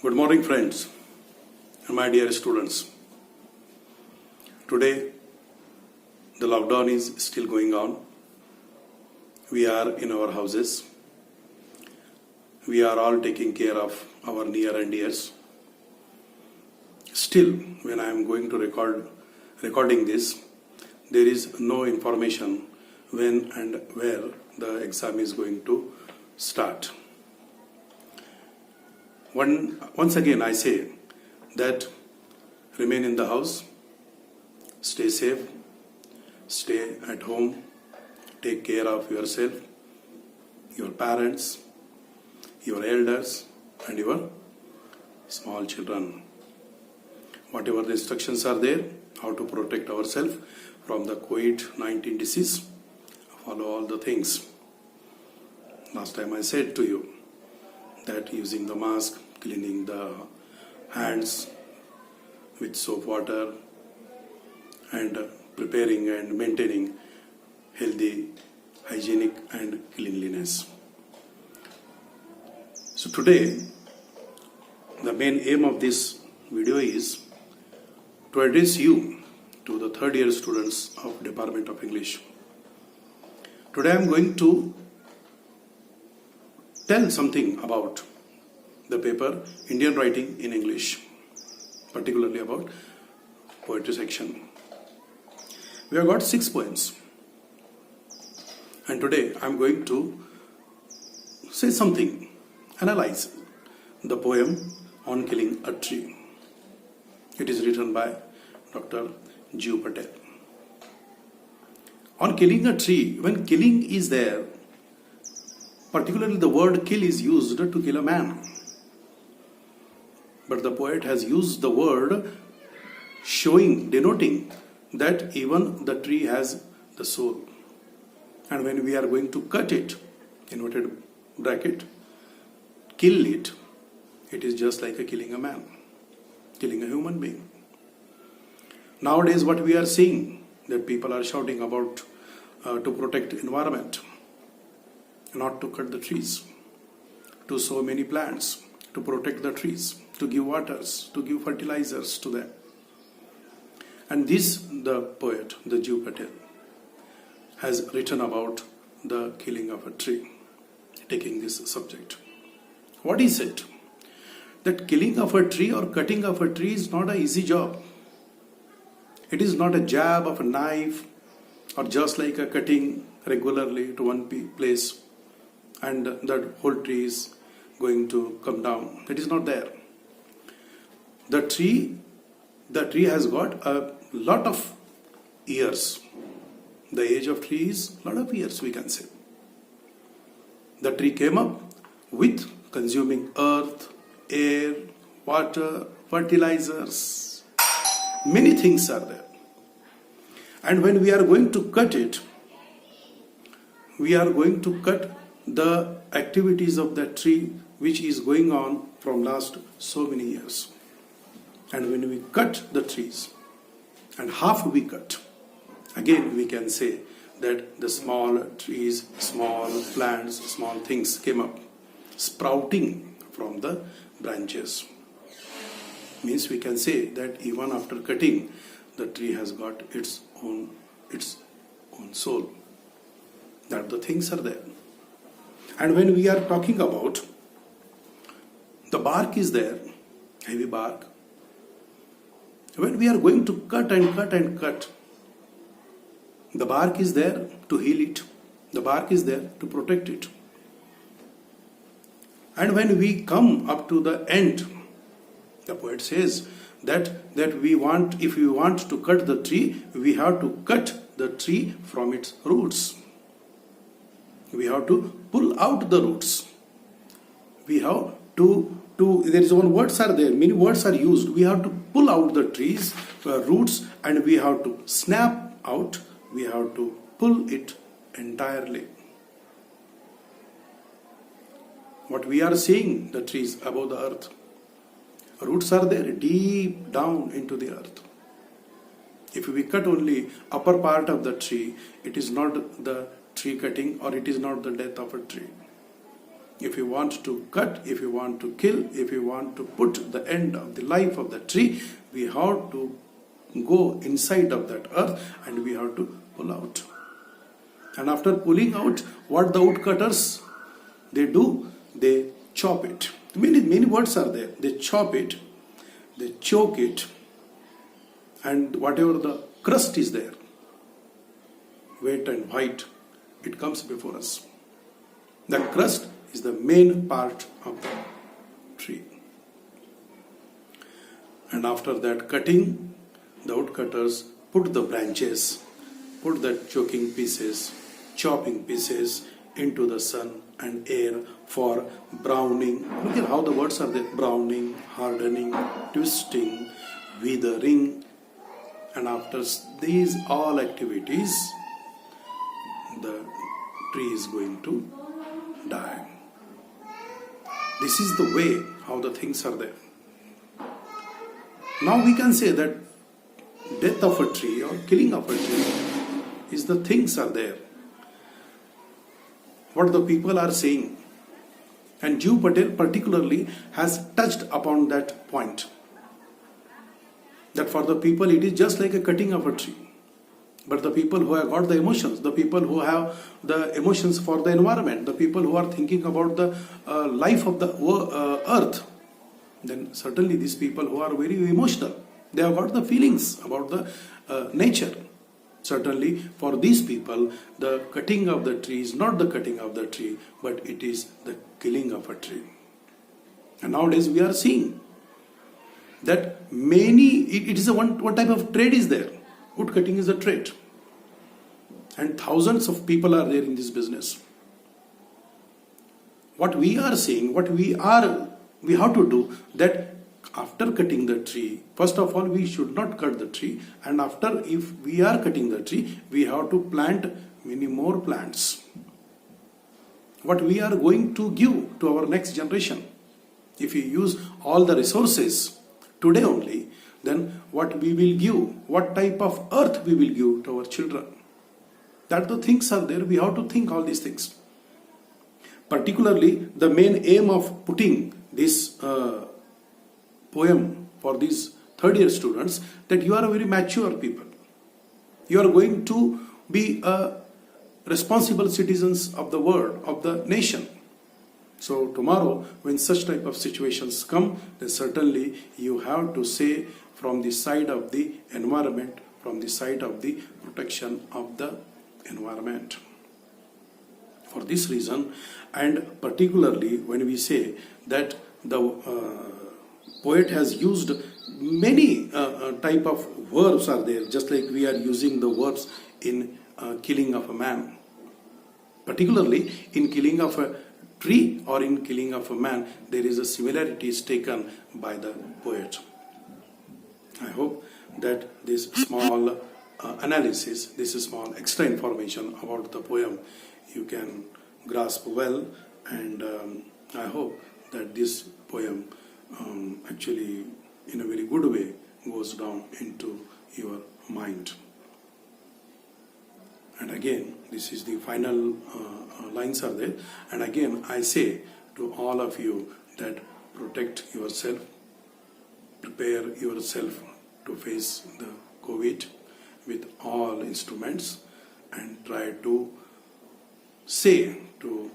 Good morning, friends, and my dear students. Today, the lockdown is still going on. We are in our houses. We are all taking care of our near and dears. Still, when I am going to recording this, there is no information when and where the exam is going to start. Once again, I say that remain in the house, stay safe, stay at home, take care of yourself, your parents, your elders, and your small children. Whatever the instructions are there, how to protect ourselves from the COVID-19 disease, follow all the things. Last time I said to you that using the mask, cleaning the hands with soap water, and preparing and maintaining healthy, hygienic and cleanliness. So today, the main aim of this video is to address you, to the third year students of Department of English. Today I am going to tell something about the paper Indian Writing in English, particularly about poetry section. We have got 6 poems, and today I am going to say something, analyze the poem On Killing a Tree. It is written by Dr. Jeev Patel. On killing a tree, when killing is there, particularly the word kill is used to kill a man. But the poet has used the word denoting that even the tree has the soul. And when we are going to cut it, inverted bracket, kill it, it is just like killing a man, killing a human being. Nowadays what we are seeing, that people are shouting about to protect environment, not to cut the trees, to sow many plants, to protect the trees, to give waters, to give fertilizers to them. And this, the poet, the Jeev Patel, has written about the killing of a tree, taking this subject. What is it? That killing of a tree or cutting of a tree is not an easy job. It is not a jab of a knife or just like a cutting regularly to one place and the whole tree is going to come down. It is not there. The tree has got a lot of years. The age of tree is a lot of years, we can say. The tree came up with consuming earth, air, water, fertilizers. Many things are there. And when we are going to cut it, we are going to cut the activities of that tree which is going on from last so many years. And when we cut the trees, and half we cut, again we can say that the small trees, small plants, small things came up, sprouting from the branches. Means we can say that even after cutting, the tree has got its own soul. That the things are there. And when we are talking about the bark is there, heavy bark. When we are going to cut and cut and cut, the bark is there to heal it. The bark is there to protect it. And when we come up to the end, the poet says that if we want to cut the tree, we have to cut the tree from its roots. We have to pull out the roots. We have to there is one words are there, many words are used. We have to pull out the trees, roots, and we have to snap out, we have to pull it entirely. What we are seeing, the trees above the earth. Roots are there deep down into the earth. If we cut only upper part of the tree, it is not the tree cutting or it is not the death of a tree. If you want to cut, if you want to kill, if you want to put the end of the life of the tree, we have to go inside of that earth and we have to pull out. And after pulling out, what the woodcutters, they do? They chop it. Many words are there. They chop it, they choke it, and whatever the crust is there, wet and white, it comes before us. The crust is the main part of the tree. And after that cutting, the woodcutters put the branches, put the choking pieces, chopping pieces into the sun and air for browning. Look at how the words are there: browning, hardening, twisting, withering. And after these all activities, the tree is going to die. This is the way how the things are there. Now we can say that death of a tree or killing of a tree is the things are there. What the people are saying. And Jeev Patel particularly has touched upon that point. That for the people it is just like a cutting of a tree. But the people who have got the emotions, the people who have the emotions for the environment, the people who are thinking about the life of the earth, then certainly these people who are very emotional, they have got the feelings about the nature. Certainly for these people, the cutting of the tree is not the cutting of the tree, but it is the killing of a tree. And nowadays we are seeing that it is a one type of trade is there. Wood cutting is a trade. And thousands of people are there in this business. What we are saying, we have to do that after cutting the tree, first of all, we should not cut the tree. And after, if we are cutting the tree, we have to plant many more plants. What we are going to give to our next generation, if we use all the resources today only, then what we will give, what type of earth we will give to our children. That the things are there, we have to think all these things. Particularly, the main aim of putting this poem for these third year students, that you are a very mature people. You are going to be responsible citizens of the world, of the nation. So tomorrow, when such type of situations come, then certainly you have to say from the side of the environment, from the side of the protection of the environment. For this reason, and particularly when we say that the poet has used many type of verbs are there, just like we are using the verbs in killing of a man. Particularly in killing of a tree or in killing of a man, there is a similarities taken by the poet. I hope that this small analysis, this small extra information about the poem, you can grasp well, and I hope that this poem actually in a very good way goes down into your mind. And again, this is the final lines are there. And again, I say to all of you that protect yourself, prepare yourself to face the COVID with all instruments, and try to say to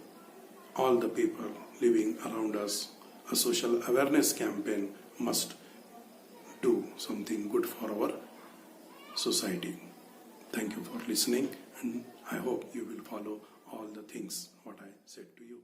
all the people living around us, a social awareness campaign must do something good for our society. Thank you for listening, and I hope you will follow all the things what I said to you.